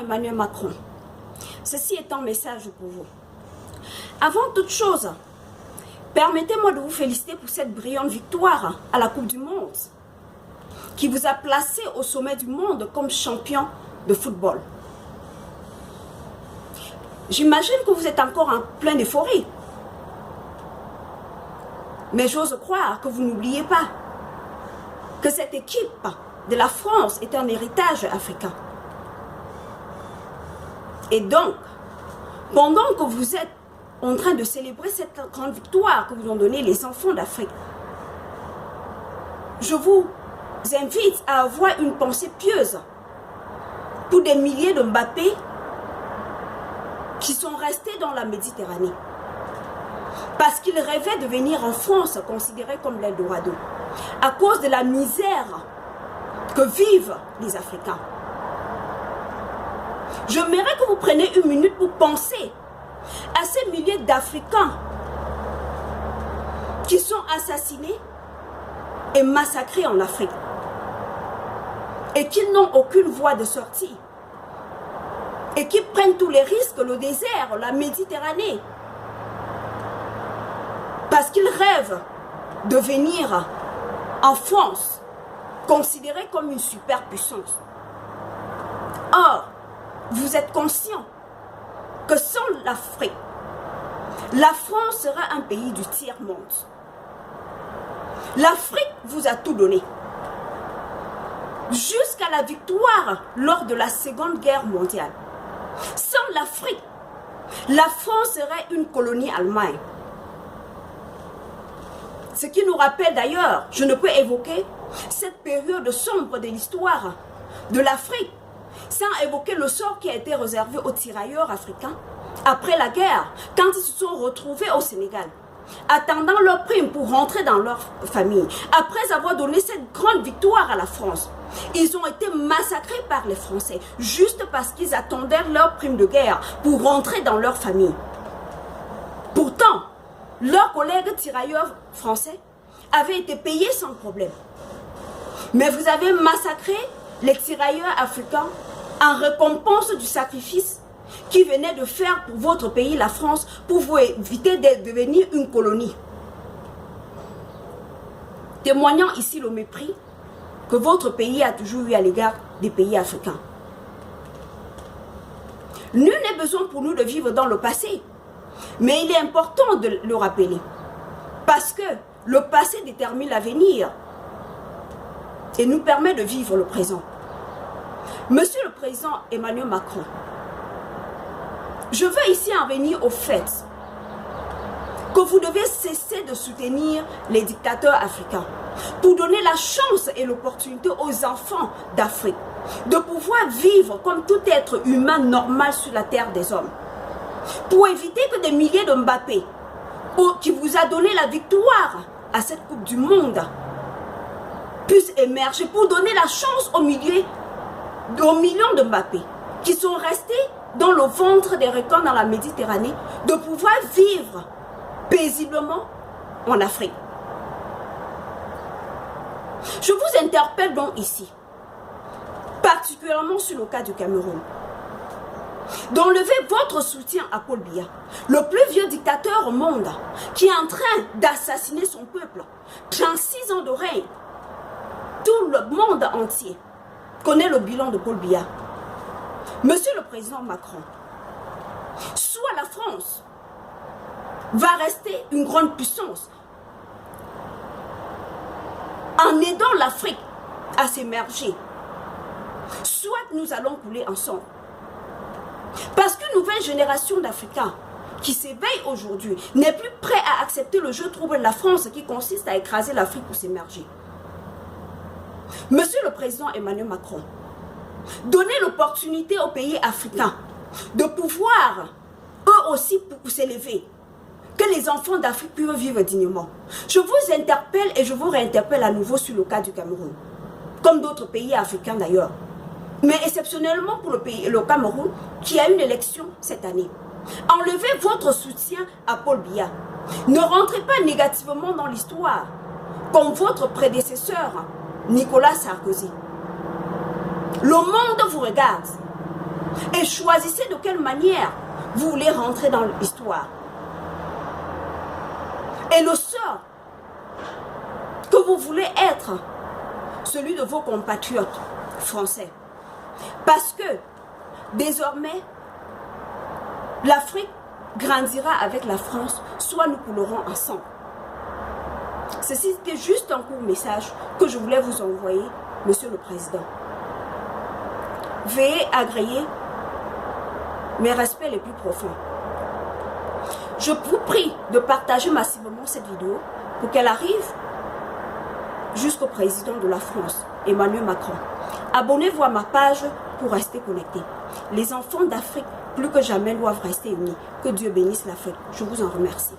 Emmanuel Macron, ceci est un message pour vous. Avant toute chose, permettez-moi de vous féliciter pour cette brillante victoire à la Coupe du Monde qui vous a placé au sommet du monde comme champion de football. J'imagine que vous êtes encore en pleine euphorie. Mais j'ose croire que vous n'oubliez pas que cette équipe de la France est un héritage africain. Et donc, pendant que vous êtes en train de célébrer cette grande victoire que vous ont donnée les enfants d'Afrique, je vous invite à avoir une pensée pieuse pour des milliers de Mbappé qui sont restés dans la Méditerranée. Parce qu'ils rêvaient de venir en France considérés comme l'Eldorado, à cause de la misère que vivent les Africains. J'aimerais que vous preniez une minute pour penser à ces milliers d'Africains qui sont assassinés et massacrés en Afrique et qui n'ont aucune voie de sortie et qui prennent tous les risques, le désert, la Méditerranée, parce qu'ils rêvent de venir en France, considérés comme une superpuissance. Or, vous êtes conscient que sans l'Afrique, la France sera un pays du tiers-monde. L'Afrique vous a tout donné. Jusqu'à la victoire lors de la Seconde Guerre mondiale. Sans l'Afrique, la France serait une colonie allemande. Ce qui nous rappelle d'ailleurs, je ne peux évoquer cette période sombre de l'histoire de l'Afrique sans évoquer le sort qui a été réservé aux tirailleurs africains après la guerre, quand ils se sont retrouvés au Sénégal, attendant leur prime pour rentrer dans leur famille. Après avoir donné cette grande victoire à la France, ils ont été massacrés par les Français, juste parce qu'ils attendaient leur prime de guerre pour rentrer dans leur famille. Pourtant, leurs collègues tirailleurs français avaient été payés sans problème. Mais vous avez massacré les tirailleurs africains en récompense du sacrifice qu'ils venaient de faire pour votre pays, la France, pour vous éviter de devenir une colonie. Témoignant ici le mépris que votre pays a toujours eu à l'égard des pays africains. Nul n'est besoin pour nous de vivre dans le passé. Mais il est important de le rappeler. Parce que le passé détermine l'avenir et nous permet de vivre le présent. Monsieur le Président Emmanuel Macron, je veux ici en venir au fait que vous devez cesser de soutenir les dictateurs africains pour donner la chance et l'opportunité aux enfants d'Afrique de pouvoir vivre comme tout être humain normal sur la terre des hommes. Pour éviter que des milliers de Mbappé, qui vous a donné la victoire à cette Coupe du Monde, puissent émerger, pour donner la chance aux millions de Mbappé qui sont restés dans le ventre des requins dans la Méditerranée, de pouvoir vivre paisiblement en Afrique. Je vous interpelle donc ici, particulièrement sur le cas du Cameroun, d'enlever votre soutien à Paul Biya, le plus vieux dictateur au monde, qui est en train d'assassiner son peuple. 36 ans de règne. Tout le monde entier connaît le bilan de Paul Biya. Monsieur le Président Macron, soit la France va rester une grande puissance en aidant l'Afrique à s'émerger, soit nous allons couler ensemble. Parce qu'une nouvelle génération d'Africains qui s'éveille aujourd'hui n'est plus prêt à accepter le jeu trouble de la France qui consiste à écraser l'Afrique pour s'émerger. Monsieur le Président Emmanuel Macron, donnez l'opportunité aux pays africains de pouvoir, eux aussi, pour s'élever, que les enfants d'Afrique puissent vivre dignement. Je vous interpelle et je vous réinterpelle à nouveau sur le cas du Cameroun, comme d'autres pays africains d'ailleurs. Mais exceptionnellement pour le Cameroun, qui a une élection cette année. Enlevez votre soutien à Paul Biya. Ne rentrez pas négativement dans l'histoire, comme votre Et choisissez de quelle manière vous voulez rentrer dans l'histoire. Et le sort que vous voulez être, celui de vos compatriotes français. Parce que désormais, l'Afrique grandira avec la France, soit nous coulerons ensemble. Ceci était juste un court message que je voulais vous envoyer, Monsieur le Président. Veuillez agréer mes respects les plus profonds. Je vous prie de partager massivement cette vidéo pour qu'elle arrive jusqu'au président de la France, Emmanuel Macron. Abonnez-vous à ma page pour rester connectés. Les enfants d'Afrique, plus que jamais, doivent rester unis. Que Dieu bénisse l'Afrique. Je vous en remercie.